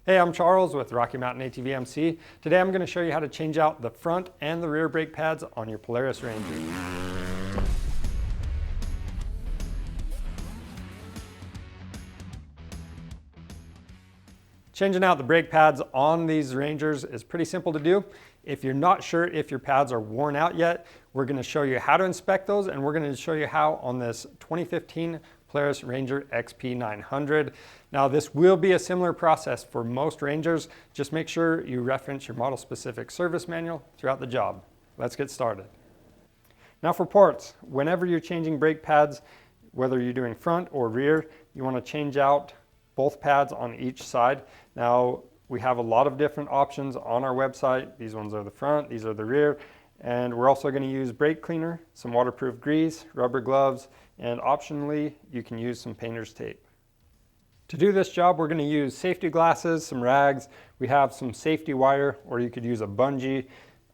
Hey, I'm Charles with Rocky Mountain ATV MC. Today I'm going to show you how to change out the front and the rear brake pads on your Polaris Ranger. Changing out the brake pads on these Rangers is pretty simple to do. If you're not sure if your pads are worn out yet, we're going to show you how to inspect those, and we're going to show you how on this 2015 Polaris Ranger XP900. Now this will be a similar process for most Rangers. Just make sure you reference your model specific service manual throughout the job. Let's get started. Now for ports, whenever you're changing brake pads, whether you're doing front or rear, you want to change out both pads on each side. Now we have a lot of different options on our website. These ones are the front, these are the rear, and we're also going to use brake cleaner, some waterproof grease, rubber gloves, and optionally you can use some painter's tape. To do this job, we're going to use safety glasses, some rags, we have some safety wire, or you could use a bungee,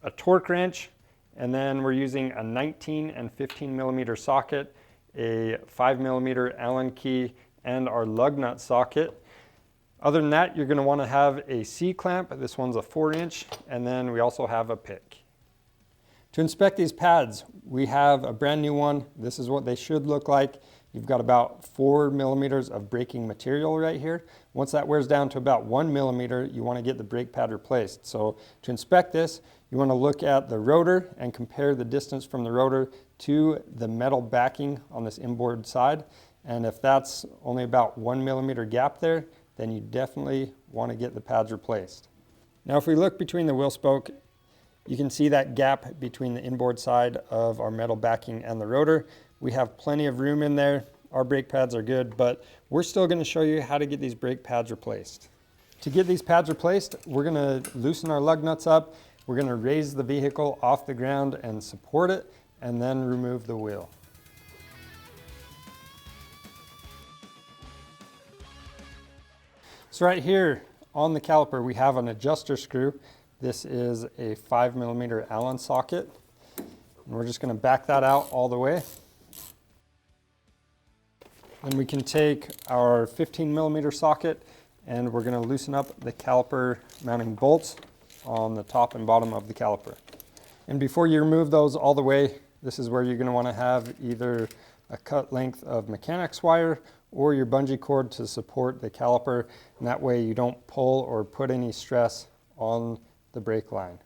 a torque wrench, and then we're using a 19 and 15 millimeter socket, a 5 millimeter Allen key, and our lug nut socket. Other than that, you're going to want to have a C-clamp. This one's a 4-inch, and then we also have a pick. To inspect these pads, we have a brand new one. This is what they should look like. You've got about 4 millimeters of braking material right here. Once that wears down to about 1 millimeter, you want to get the brake pad replaced. So to inspect this, you want to look at the rotor and compare the distance from the rotor to the metal backing on this inboard side. And if that's only about 1 millimeter gap there, then you definitely want to get the pads replaced. Now if we look between the wheel spoke, you can see that gap between the inboard side of our metal backing and the rotor. We have plenty of room in there. Our brake pads are good, but we're still going to show you how to get these brake pads replaced. To get these pads replaced, we're going to loosen our lug nuts up. We're going to raise the vehicle off the ground and support it, and then remove the wheel. So right here on the caliper, we have an adjuster screw. This is a 5 millimeter Allen socket. And we're just going to back that out all the way. Then we can take our 15 millimeter socket and we're going to loosen up the caliper mounting bolts on the top and bottom of the caliper. And before you remove those all the way, this is where you're going to want to have either a cut length of mechanics wire or your bungee cord to support the caliper, and that way you don't pull or put any stress on the brake line.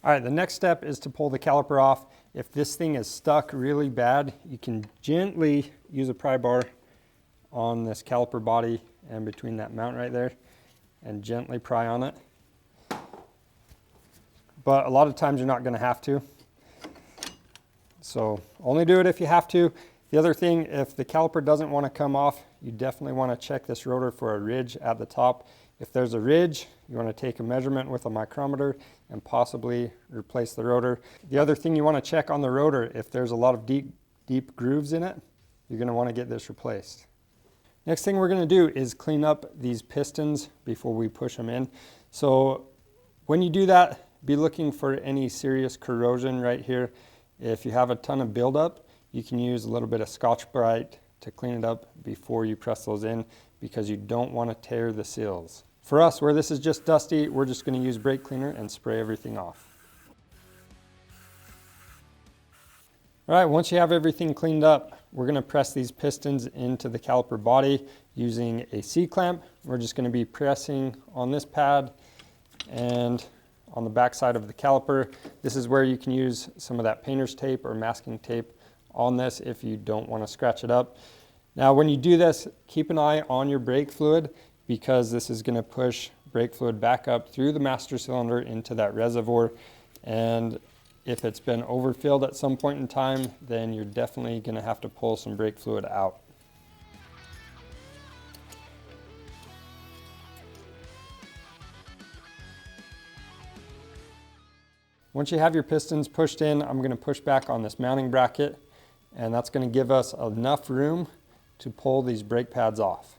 All right, the next step is to pull the caliper off. If this thing is stuck really bad, you can gently use a pry bar on this caliper body and between that mount right there and gently pry on it. But a lot of times you're not going to have to. So only do it if you have to. The other thing, if the caliper doesn't want to come off, you definitely want to check this rotor for a ridge at the top. If there's a ridge, you want to take a measurement with a micrometer and possibly replace the rotor. The other thing you want to check on the rotor, if there's a lot of deep grooves in it, you're going to want to get this replaced. Next thing we're going to do is clean up these pistons before we push them in. So when you do that, be looking for any serious corrosion right here. If you have a ton of buildup, you can use a little bit of Scotch-Brite to clean it up before you press those in, because you don't want to tear the seals. For us, where this is just dusty, we're just going to use brake cleaner and spray everything off. All right, once you have everything cleaned up, we're going to press these pistons into the caliper body using a C-clamp. We're just going to be pressing on this pad and on the back side of the caliper. This is where you can use some of that painter's tape or masking tape on this if you don't want to scratch it up. Now when you do this, keep an eye on your brake fluid, because this is going to push brake fluid back up through the master cylinder into that reservoir, and if it's been overfilled at some point in time, then you're definitely going to have to pull some brake fluid out. Once you have your pistons pushed in, I'm going to push back on this mounting bracket, and that's going to give us enough room to pull these brake pads off.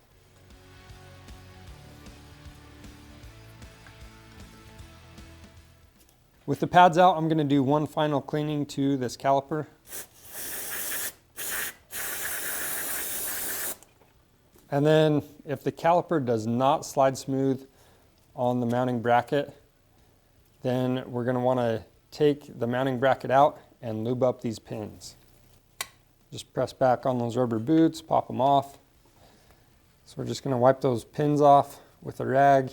With the pads out, I'm going to do one final cleaning to this caliper. And then if the caliper does not slide smooth on the mounting bracket, then we're going to want to take the mounting bracket out and lube up these pins. Just press back on those rubber boots, pop them off. So we're just going to wipe those pins off with a rag.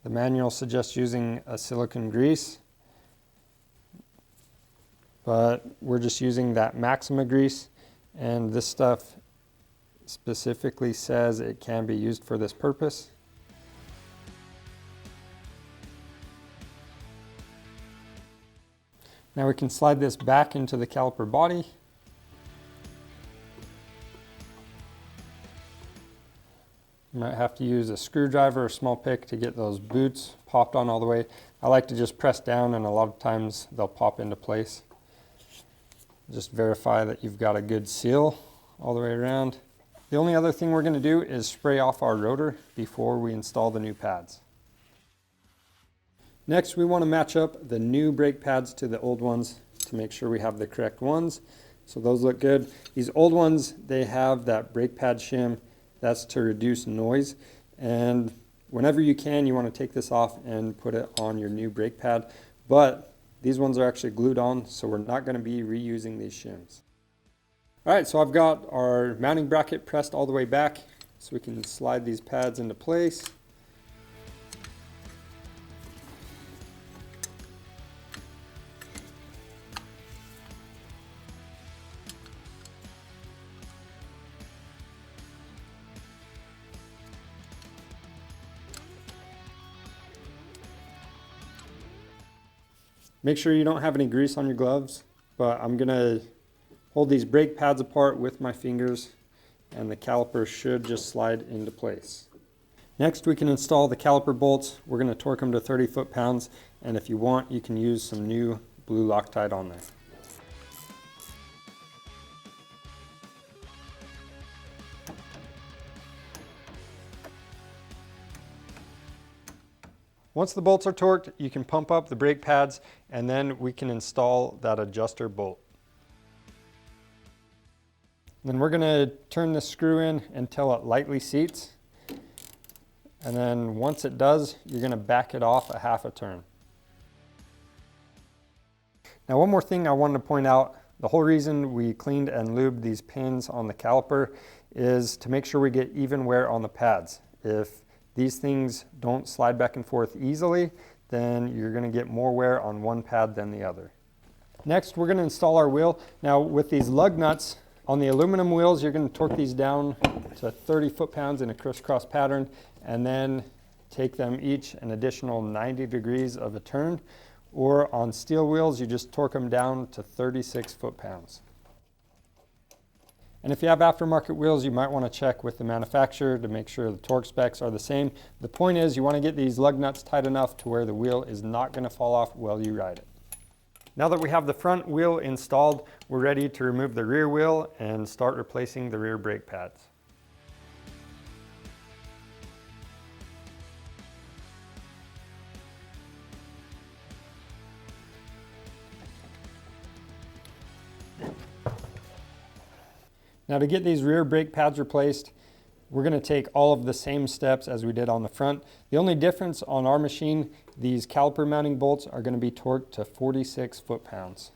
The manual suggests using a silicone grease, but we're just using that Maxima grease, and this stuff specifically says it can be used for this purpose. Now we can slide this back into the caliper body. You might have to use a screwdriver or small pick to get those boots popped on all the way. I like to just press down, and a lot of times they'll pop into place. Just verify that you've got a good seal all the way around. The only other thing we're going to do is spray off our rotor before we install the new pads. Next, we want to match up the new brake pads to the old ones to make sure we have the correct ones. So those look good. These old ones, they have that brake pad shim. That's to reduce noise. And whenever you can, you want to take this off and put it on your new brake pad. But these ones are actually glued on, so we're not going to be reusing these shims. All right, so I've got our mounting bracket pressed all the way back, so we can slide these pads into place. Make sure you don't have any grease on your gloves, but I'm gonna hold these brake pads apart with my fingers, and the caliper should just slide into place. Next, we can install the caliper bolts. We're gonna torque them to 30 foot-pounds, and if you want, you can use some new blue Loctite on there. Once the bolts are torqued, you can pump up the brake pads, and then we can install that adjuster bolt. Then we're going to turn the screw in until it lightly seats. And then once it does, you're going to back it off a half a turn. Now, one more thing I wanted to point out. The whole reason we cleaned and lubed these pins on the caliper is to make sure we get even wear on the pads. If these things don't slide back and forth easily, then you're going to get more wear on one pad than the other. Next, we're going to install our wheel. Now, with these lug nuts on the aluminum wheels, you're going to torque these down to 30 foot-pounds in a crisscross pattern, and then take them each an additional 90 degrees of a turn. Or on steel wheels, you just torque them down to 36 foot-pounds. And if you have aftermarket wheels, you might want to check with the manufacturer to make sure the torque specs are the same. The point is, you want to get these lug nuts tight enough to where the wheel is not going to fall off while you ride it. Now that we have the front wheel installed, we're ready to remove the rear wheel and start replacing the rear brake pads. Now, to get these rear brake pads replaced, we're going to take all of the same steps as we did on the front. The only difference on our machine, these caliper mounting bolts are going to be torqued to 46 foot-pounds.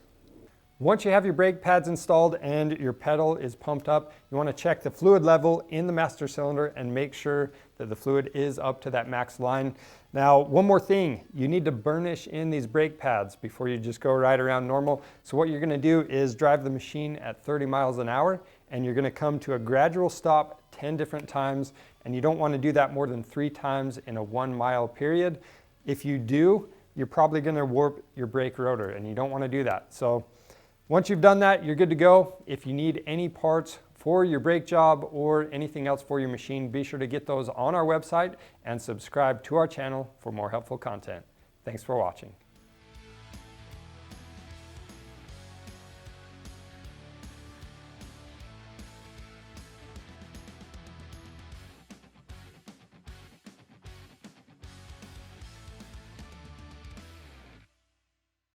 Once you have your brake pads installed and your pedal is pumped up, you want to check the fluid level in the master cylinder and make sure that the fluid is up to that max line. Now, one more thing, you need to burnish in these brake pads before you just go right around normal. So what you're going to do is drive the machine at 30 miles an hour, and you're going to come to a gradual stop 10 different times, and you don't want to do that more than 3 times in a 1 mile period. If you do, you're probably going to warp your brake rotor, and you don't want to do that. So once you've done that, you're good to go. If you need any parts for your brake job or anything else for your machine, be sure to get those on our website and subscribe to our channel for more helpful content. Thanks for watching.